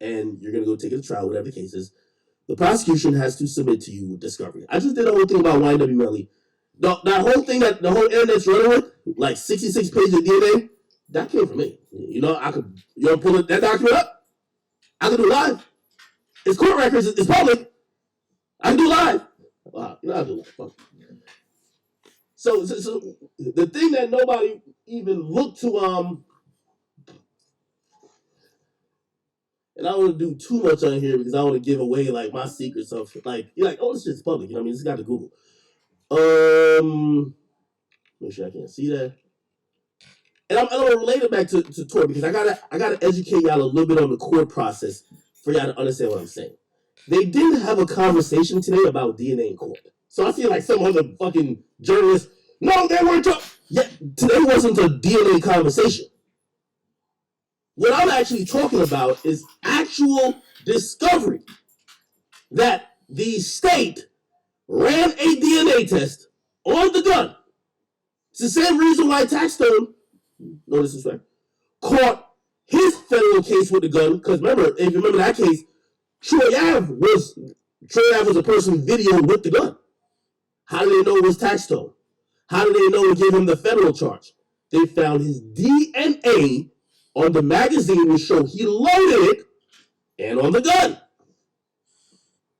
and you're going to go take it to trial, whatever the case is, the prosecution has to submit to you discovery. I just did a whole thing about YNW Melly. That whole thing that the whole internet's running with, like 66 pages of DNA, that came from me. You know, I could, you know, pull that document up. I can do live. It's court records. It's public. I can do live. Wow, you know, I do live. Fuck. So the thing that nobody even looked to, and I don't want to do too much on here because I want to give away like my secrets of like, you're like, oh, this shit's public. You know what I mean? Just got to Google. Make sure I can't see that. And I'm gonna relate it back to Tori because I gotta educate y'all a little bit on the court process for y'all to understand what I'm saying. They didn't have a conversation today about DNA in court. So I feel like some other fucking journalists, no, they weren't talking. Yeah, today wasn't a DNA conversation. What I'm actually talking about is actual discovery that the state ran a DNA test on the gun. It's the same reason why Taxstone, no disrespect, caught his federal case with the gun. Because remember, if you remember that case, Troy Ave was a person videoed with the gun. How did they know it was Taxstone? How did they know to give him the federal charge? They found his DNA on the magazine to show he loaded it and on the gun.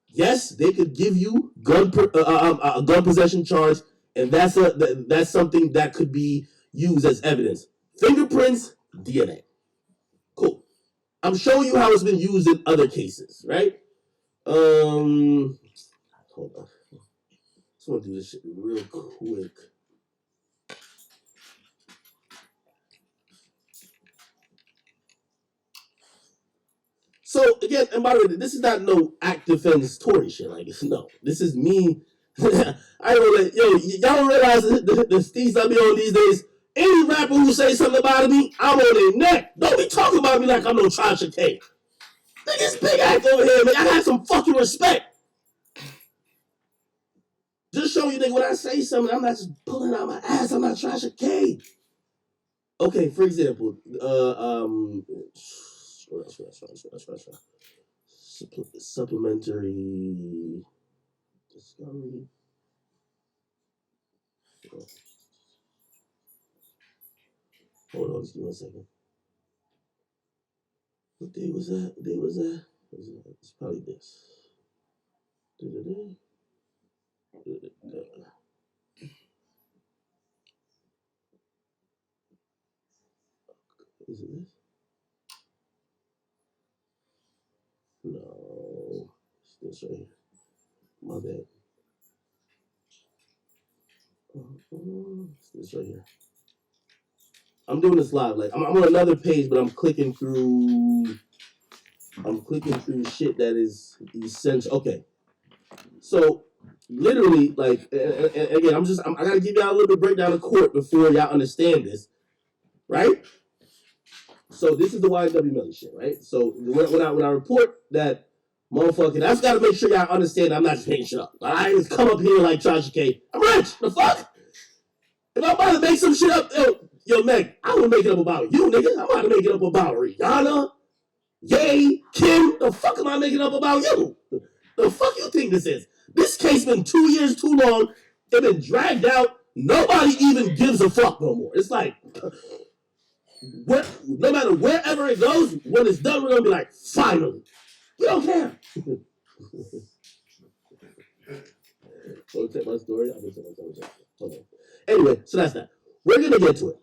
Yes, they could give you a gun possession charge, and that's something that could be used as evidence. Fingerprints, DNA. Cool. I'm showing you how it's been used in other cases, right? Hold on. Just want to do this shit real quick. So again, and by the way, this is not no act defense Tory shit. Like, no, this is me. I don't let y'all realize the steeds I be on these days. Any rapper who say something about me, I'm on their neck. Don't be talking about me like I'm no Tasha K. Look, this big act over here, man. I got some fucking respect. Just show you, nigga, when I say something, I'm not just pulling out my ass. I'm not Tasha K. Okay, for example, supplementary discovery. Hold on, just give me 1 second. What day was that? It's probably this. Is it this? No, it's this right here. My bad. It's this right here. I'm doing this live. Like I'm on another page, but I'm clicking through shit that is essential. Okay, so literally, like, and again, I gotta give y'all a little bit of breakdown of court before y'all understand this, right? So this is the YNW Melly shit, right? So when I report that motherfucker, I just gotta make sure y'all understand I'm not just making shit up. I ain't come up here like Tasha K. I'm rich. The fuck? If I'm about to make some shit up, yo, Meg, I don't make it up about you, nigga. I'm about to make it up about Rihanna, Ye, Kim. The fuck am I making up about you? The fuck you think this is? This case been 2 years too long. It been dragged out. Nobody even gives a fuck no more. It's like, no matter wherever it goes, when it's done, we're gonna be like, finally. We don't care. Want to take my story? I'm gonna take my story. Hold on. Anyway, so that's that. We're gonna get to it.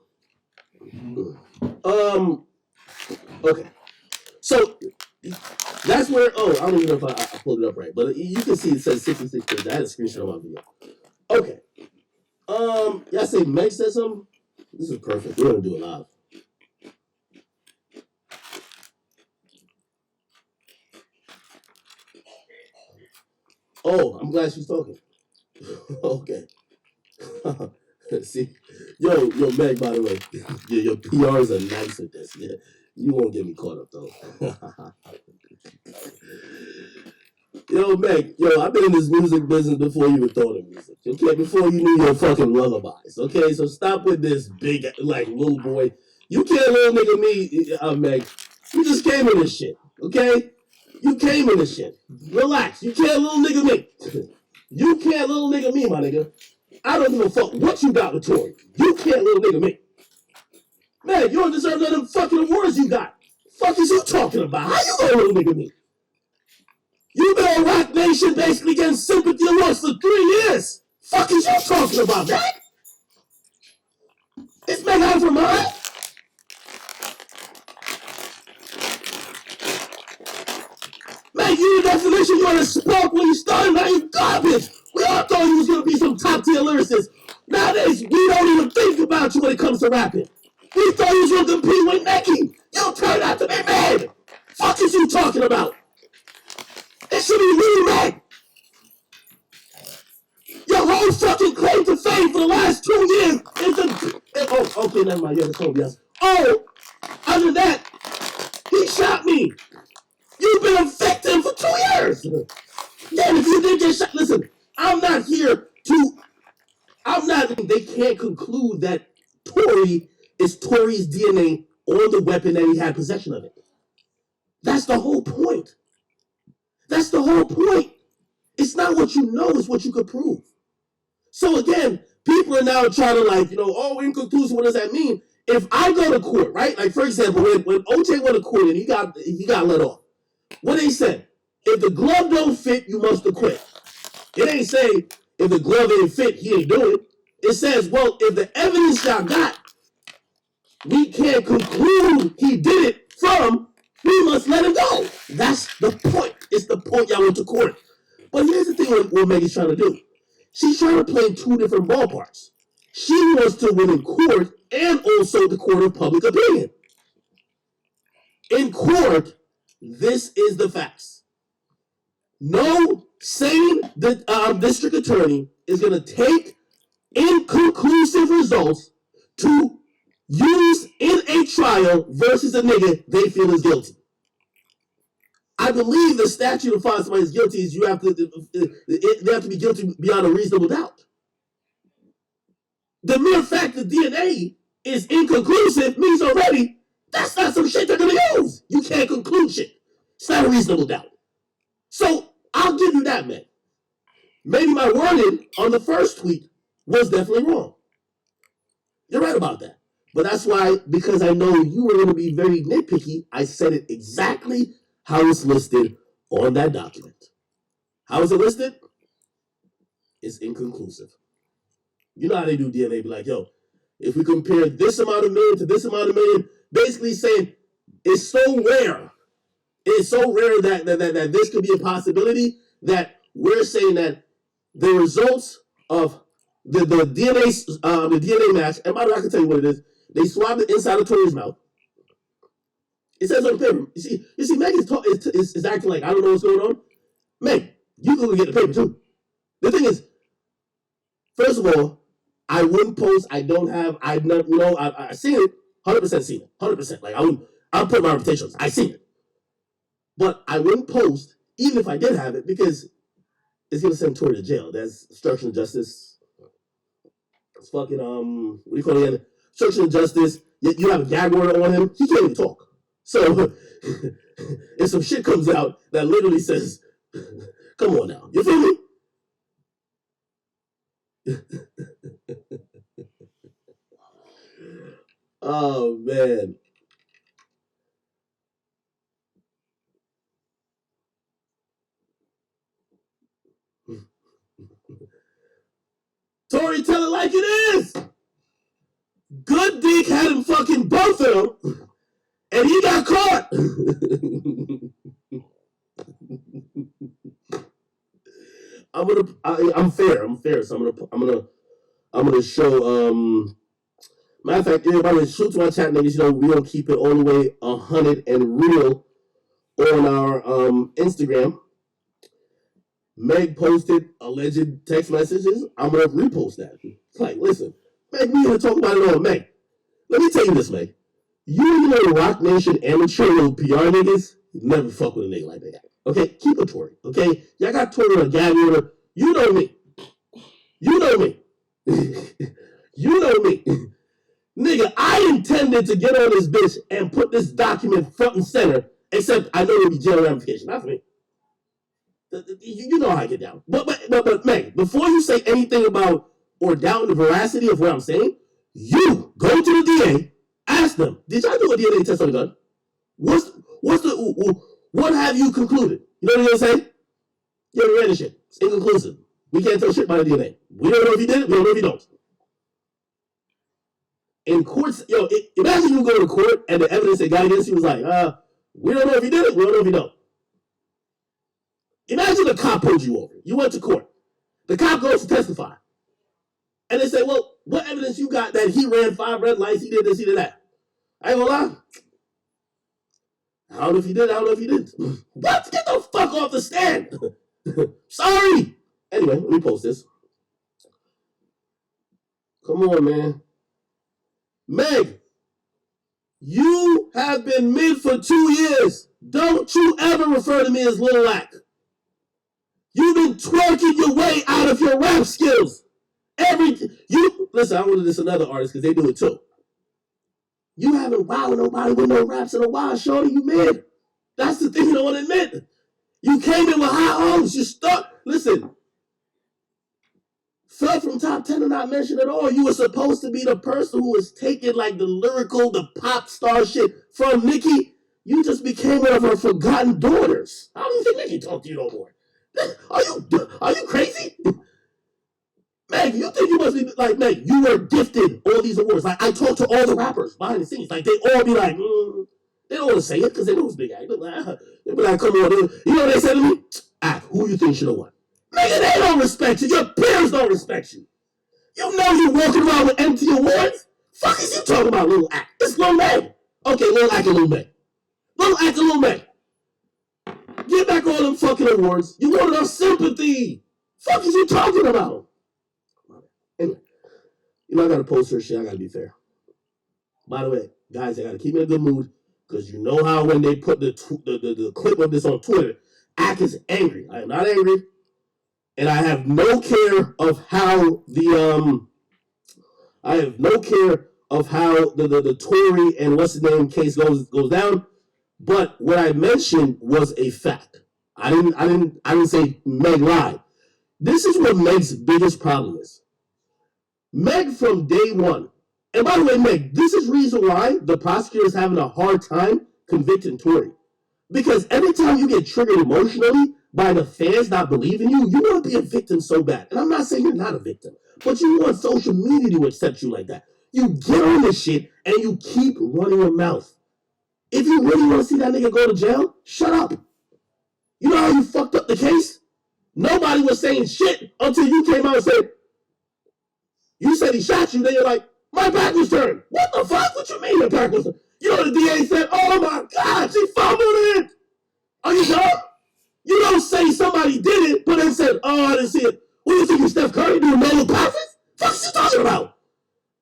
Okay. So that's where. Oh, I don't even know if I pulled it up right, but you can see it says 66 pages. I had a screenshot of my video. Okay. Y'all say Meg said something. This is perfect. We're gonna do it live. Oh, I'm glad she's talking. Okay. See, yo, Meg. By the way, your PRs are nice with this. Yeah, you won't get me caught up though. Yo, Meg, I've been in this music business before you even thought of music. Okay, before you knew your fucking lullabies. Okay, so stop with this big like little boy. You can't little nigga me, Meg. You just came in this shit. Okay? You came in this shit. Relax. You can't little nigga me. You can't little nigga me, my nigga. I don't give a fuck what you got with Tory. You can't little nigga me. Man, you don't deserve none of them fucking awards you got. Fuck is you talking about? How you gonna little nigga me? You been on Rock Nation basically getting sympathy awards for 3 years. Fuck is you talking about, man? It's Meg out of her mind. Man, you the definition you want to spark when you started, now you garbage. We all thought you was gonna be some top tier lyricist. Nowadays, we don't even think about you when it comes to rapping. We thought you was gonna compete with Nicki. You turned out to be mad. Fuck is you talking about? It should be really mad. Your whole fucking claim to fame for the last 2 years is the. Oh, okay, never mind. You haven't told me else. Oh, other than that, he shot me. You've been a victim for 2 years. Damn, if you did get shot, listen, I'm not here to. They can't conclude that Tory is Tory's DNA on the weapon that he had possession of it. That's the whole point. That's the whole point. It's not what you know, it's what you could prove. So again, people are now trying to oh, inconclusive, what does that mean? If I go to court, right? Like for example, when OJ went to court and he got let off, what they said? If the glove don't fit, you must acquit. It ain't say if the glove ain't fit, he ain't do it. It says, well, if the evidence y'all got, we can't conclude he did it from, we must let him go. That's the point. It's the point y'all went to court. But here's the thing what Megan's trying to do. She's trying to play 2 different ballparks. She wants to win in court and also the court of public opinion. In court, this is the facts. No sane district attorney is going to take inconclusive results to use in a trial versus a nigga they feel is guilty. I believe the statute to find somebody is guilty is they have to be guilty beyond a reasonable doubt. The mere fact that DNA is inconclusive means already that's not some shit they're gonna use. You can't conclude shit. It's not a reasonable doubt. So I'll give you that, man. Maybe my wording on the first tweet was definitely wrong. You're right about that. But that's why, because I know you were going to be very nitpicky, I said it exactly how it's listed on that document. How is it listed? It's inconclusive. You know how they do DNA, be like, yo, if we compare this amount of million to this amount of million, basically saying it's so rare. It's so rare that this could be a possibility that we're saying that the results of the DNA match, and by the way, I can tell you what it is. They swabbed the inside of Tory's mouth. It says on the paper. You see, Meg is acting like I don't know what's going on. Meg, you can go get the paper too. The thing is, first of all, I wouldn't post. I don't have. I seen it. 100% seen it. 100%. Like I'll put my reputation on. I seen it, but I wouldn't post even if I did have it because it's gonna send Tory to jail. That's obstruction of justice. It's fucking what do you call it again? Obstruction of justice. You have a gag order on him. He can't even talk. So if some shit comes out that literally says, "Come on now," you feel me? Oh man. Tory, tell it like it is. Good Dick had him fucking both of them, and he got caught. I'm fair. So I'm gonna show. Matter of fact, everybody shoot to my chat niggas. We don't keep it all the way 100 and real on our Instagram. Meg posted alleged text messages. I'm gonna repost that. It's like, listen, Meg, we gonna talk about it all. Meg, let me tell you this, Meg. You know Rock Nation amateur little PR niggas never fuck with a nigga like that. Okay, keep it Tory. Okay, y'all got Tory on a gag order. You know me. You know me. You know me. Nigga, I intended to get on this bitch and put this document front and center Except I know there'll be jail ramifications. Not for me. You know how I get down. But Meg, before you say anything about or doubt the veracity of what I'm saying, you go to the DA, ask them, did y'all do a DNA test on the gun? What have you concluded? You know what they're gonna say? You already read the shit. It's inconclusive. We can't tell shit about the DNA. We don't know if he did it. We don't know if he don't. In courts, imagine you go to court and the evidence they got against you was like, we don't know if he did it. We don't know if he don't. Imagine the cop pulled you over. You went to court. The cop goes to testify. And they say, well, what evidence you got that he ran 5 red lights, he did this, he did that? I ain't gonna lie. I don't know if he did, I don't know if he didn't. What? Get the fuck off the stand. Sorry. Anyway, let me post this. Come on, man. Meg, you have been mid for 2 years. Don't you ever refer to me as Lil Lack. You've been twerking your way out of your rap skills. Listen, I wanted this another artist because they do it too. You haven't wowed nobody with no raps in a while, shorty. You mid. That's the thing you don't want to admit. You came in with high hopes. You stuck. Listen. Fell from top 10 and not mentioned at all. You were supposed to be the person who was taking like the lyrical, the pop star shit from Nicki. You just became one of her forgotten daughters. How do you think Nicki talk to you no more? Are you crazy? Meg, you think you must be like, Meg, you were gifted all these awards. Like, I talk to all the rappers behind the scenes. Like, they all be like, they don't want to say it because they know it's big act. They be like, come on. You know what they said to me? Who you think should have won? Nigga, they don't respect you. Your peers don't respect you. You know you walking around with empty awards? Fuck is you talking about, Lil Act? It's Lil Meg. Okay, Lil Act and Lil Meg. Lil Act and Lil Meg. Get back all them fucking awards. You wanted our sympathy. Fuck is you talking about? Anyway, I gotta post her shit. I gotta be fair. By the way, guys, I gotta keep me in a good mood because you know how when they put the clip of this on Twitter, Act is angry. I am not angry, and I have no care of how the Tory and what's the name case goes down. But what I mentioned was a fact. I didn't say Meg lied. This is what Meg's biggest problem is. Meg from day one, and by the way, Meg, this is reason why the prosecutor is having a hard time convicting Tory. Because every time you get triggered emotionally by the fans not believing you, you want to be a victim so bad. And I'm not saying you're not a victim, but you want social media to accept you like that. You get on this shit and you keep running your mouth. If you really want to see that nigga go to jail, shut up. You know how you fucked up the case? Nobody was saying shit until you came out and said, you said he shot you, then you're like, my back was turned. What the fuck? What you mean your back was turned? You know the DA said, oh my God, she fumbled it. Are you dumb? You don't say somebody did it, but then said, oh, I didn't see it. What do you think you Steph Curry doing no passes? What are you talking about?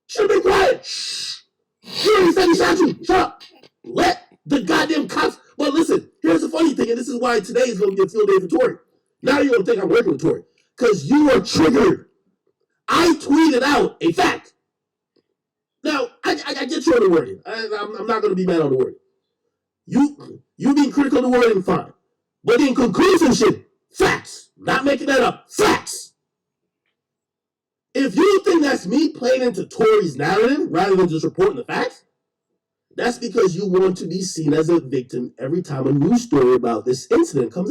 Should have been quiet. Shh. You already said he shot you. Shut up. Let the goddamn cops. But listen, here's the funny thing, and this is why today is going to be a field day for Tory. Now you're going to think I'm working with Tory. Because you are triggered. I tweeted out a fact. Now, I get you on the wording. I'm not going to be mad on the wording. You being critical of the wording, fine. But in conclusion shit, facts. Not making that up. Facts. If you think that's me playing into Tory's narrative rather than just reporting the facts, that's because you want to be seen as a victim every time a news story about this incident comes out.